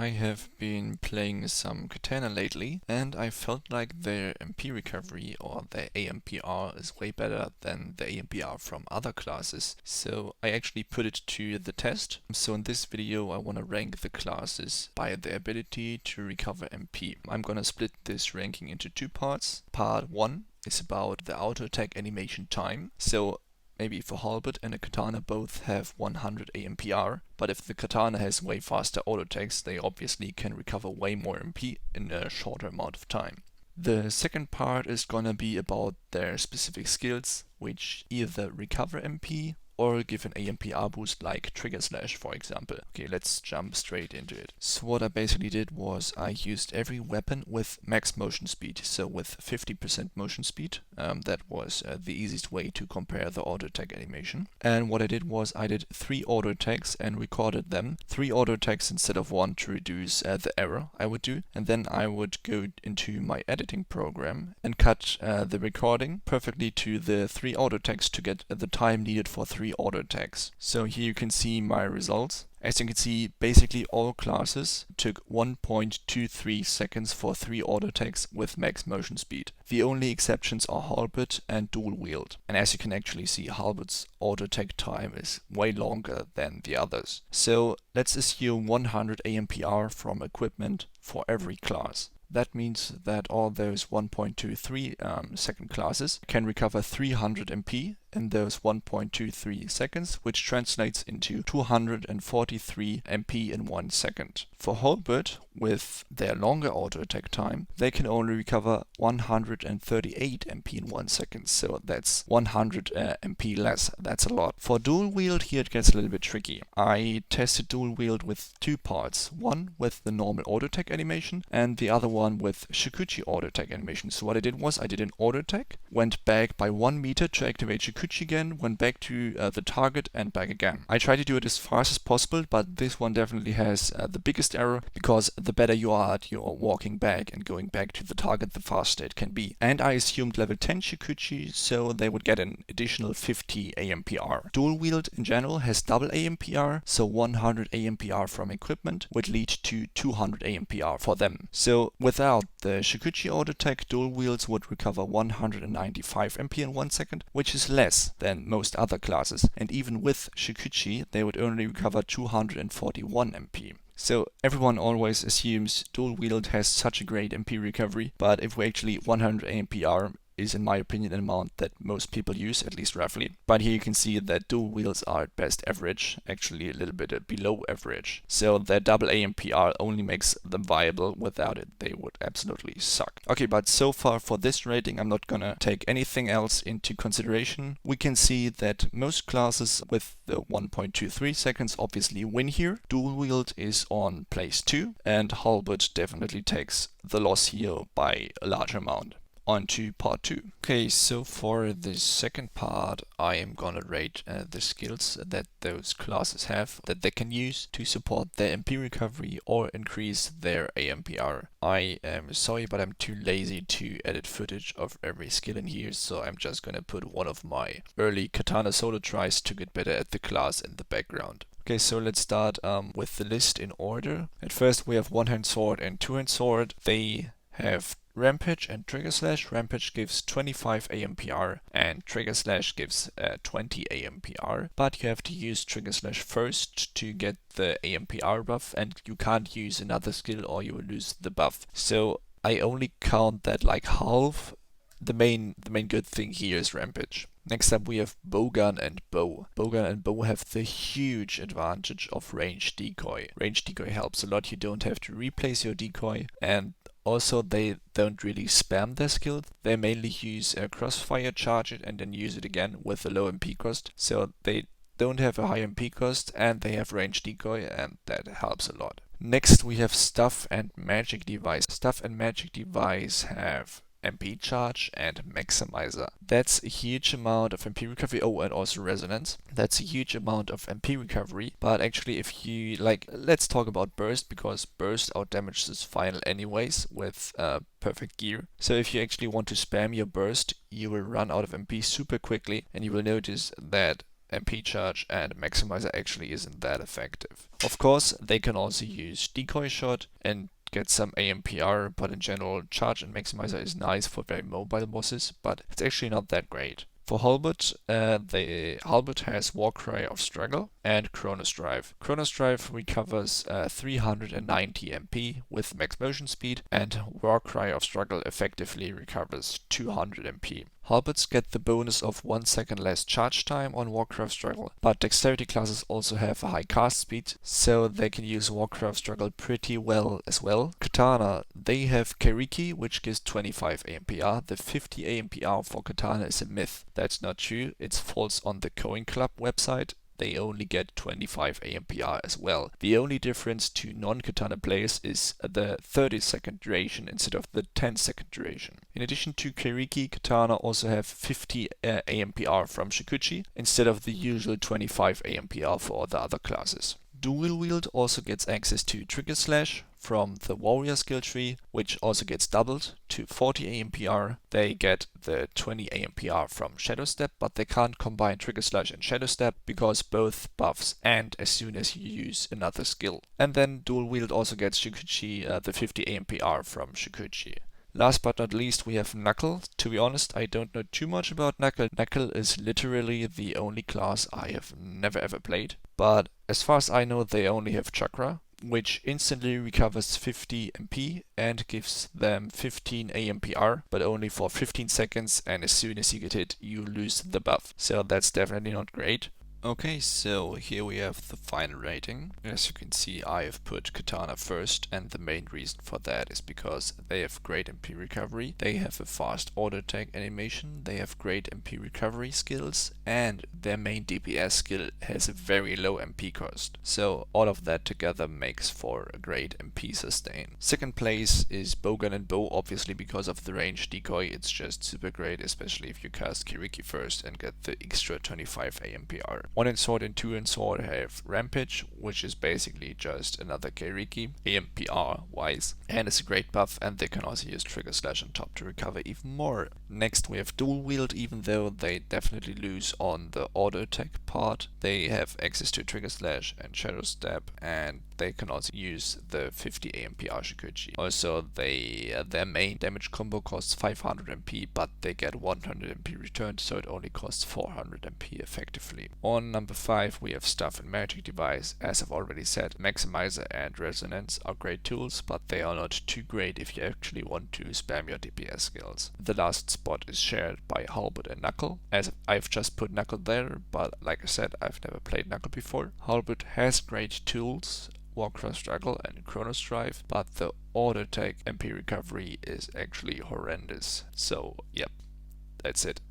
I have been playing some Katana lately, and I felt like their MP recovery or their AMPR is way better than the AMPR from other classes. So I actually put it to the test. So in this video I want to rank the classes by their ability to recover MP. I'm gonna split this ranking into two parts. Part 1 is about the auto attack animation time. So maybe if a halberd and a katana both have 100 AMPR, but if the katana has way faster auto attacks, they obviously can recover way more MP in a shorter amount of time. The second part is gonna be about their specific skills, which either recover MP or give an AMPR boost like Trigger Slash, for example. Okay, let's jump straight into it. So what I basically did was I used every weapon with max motion speed, so with 50% motion speed. That was the easiest way to compare the auto attack animation. And what I did was I did 3 auto attacks and recorded them. 3 auto attacks instead of 1 to reduce the error I would do. And then I would go into my editing program and cut the recording perfectly to the 3 auto attacks to get the time needed for 3 auto attacks. So here you can see my results. As you can see, basically all classes took 1.23 seconds for 3 auto attacks with max motion speed. The only exceptions are halberd and dual wield. And as you can actually see, halberd's auto attack time is way longer than the others. So let's assume 100 AMPR from equipment for every class. That means that all those 1.23 second classes can recover 300 MP in those 1.23 seconds, which translates into 243 MP in 1 second. For halberd, with their longer auto attack time, they can only recover 138 MP in 1 second, so that's 100 MP less. That's a lot. For dual wield, here it gets a little bit tricky. I tested dual wield with 2 parts, one with the normal auto attack animation and the other one with Shikuchi auto attack animation. So what I did was I did an auto attack, went back by 1 meter to activate Shikuchi again, went back to the target and back again. I try to do it as fast as possible, but this one definitely has the biggest error, because the better you are at your walking back and going back to the target, the faster it can be. And I assumed level 10 Shikuchi, so they would get an additional 50 AMPR. Dual wield in general has double AMPR, so 100 AMPR from equipment would lead to 200 AMPR for them. So without the Shikuchi auto attack, dual wields would recover 195 MP in 1 second, which is less than most other classes. And even with Shikuchi, they would only recover 241 MP. So everyone always assumes dual wield has such a great MP recovery, but if we actually 100 AMPR is, in my opinion, an amount that most people use, at least roughly. But here you can see that dual wields are at best average, actually a little bit below average. So their double AMPR only makes them viable. Without it, they would absolutely suck. Okay, but so far for this rating, I'm not gonna take anything else into consideration. We can see that most classes with the 1.23 seconds obviously win here. Dual wield is on place 2, and halberd definitely takes the loss here by a large amount. On to part 2. Okay, so for the second part, I am gonna rate the skills that those classes have that they can use to support their MP recovery or increase their AMPR. I am sorry, but I'm too lazy to edit footage of every skill in here, so I'm just gonna put one of my early katana solo tries to get better at the class in the background. Okay, so let's start with the list in order. At first we have one-hand sword and two-hand sword. They have Rampage and Trigger Slash. Rampage gives 25 AMPR and Trigger Slash gives 20 AMPR. But you have to use Trigger Slash first to get the AMPR buff, and you can't use another skill or you will lose the buff. So I only count that like half. The main good thing here is Rampage. Next up we have Bowgun and Bow. Bowgun and Bow have the huge advantage of range decoy. Range decoy helps a lot. You don't have to replace your decoy, and also they don't really spam their skill. They mainly use a crossfire, charge it and then use it again with a low MP cost. So they don't have a high MP cost and they have range decoy, and that helps a lot. Next we have Stuff and Magic Device. Stuff and Magic Device have MP charge and maximizer. That's a huge amount of MP recovery. Oh, and also resonance. That's a huge amount of MP recovery. But actually, if you like, let's talk about burst, because burst outdamages final anyways with perfect gear. So if you actually want to spam your burst, you will run out of MP super quickly, and you will notice that MP charge, and Maximizer actually isn't that effective. Of course, they can also use Decoy Shot and get some AMPR, but in general, Charge and Maximizer is nice for very mobile bosses, but it's actually not that great. For Halberd, the Halberd has Warcry of Struggle and Chronos Drive. Chronos Drive recovers 390 MP with max motion speed, and Warcry of Struggle effectively recovers 200 MP. Halberds get the bonus of 1 second less charge time on Warcry of Struggle, but dexterity classes also have a high cast speed, so they can use Warcry of Struggle pretty well as well. Katana, they have Keriki, which gives 25 AMPR. The 50 AMPR for Katana is a myth. That's not true, it's false on the Coin Club website. They only get 25 AMPR as well. The only difference to non-Katana players is the 30-second duration instead of the 10-second duration. In addition to Keriki, Katana also have 50 AMPR from Shikuchi instead of the usual 25 AMPR for the other classes. Dual Wield also gets access to Trigger Slash from the Warrior skill tree, which also gets doubled to 40 AMPR. They get the 20 AMPR from Shadow Step, but they can't combine Trigger Slash and Shadow Step because both buffs end as soon as you use another skill. And then Dual Wield also gets Shikuchi, the 50 AMPR from Shikuchi. Last but not least, we have Knuckle. To be honest, I don't know too much about Knuckle. Knuckle is literally the only class I have never ever played. But as far as I know, they only have Chakra, which instantly recovers 50 MP and gives them 15 AMPR, but only for 15 seconds, and as soon as you get hit, you lose the buff. So that's definitely not great. Okay, so here we have the final rating. As you can see, I have put Katana first, and the main reason for that is because they have great MP recovery, they have a fast auto attack animation, they have great MP recovery skills, and their main DPS skill has a very low MP cost. So all of that together makes for a great MP sustain. Second place is Bowgun and Bow, obviously because of the range decoy. It's just super great, especially if you cast Kiriki first and get the extra 25 AMPR. 1 in Sword and 2 in Sword have Rampage, which is basically just another Kiriki, AMPR wise, and it's a great buff, and they can also use Trigger Slash on top to recover even more. Next we have Dual Wield, even though they definitely lose on the auto attack part. They have access to Trigger Slash and Shadow Step, and they can also use the 50 AMPR Shikuchi. Also, their main damage combo costs 500 MP, but they get 100 MP returned, so it only costs 400 MP effectively. On number 5 we have Staff and Magic Device. As I've already said, Maximizer and Resonance are great tools, but they are not too great if you actually want to spam your DPS skills. The last spot is shared by Halberd and Knuckle, as I've just put Knuckle there, but like I said, I've never played Knuckle before. Halberd has great tools, Warcry Struggle and Chronos Drive, but the auto attack MP recovery is actually horrendous. So yep, that's it.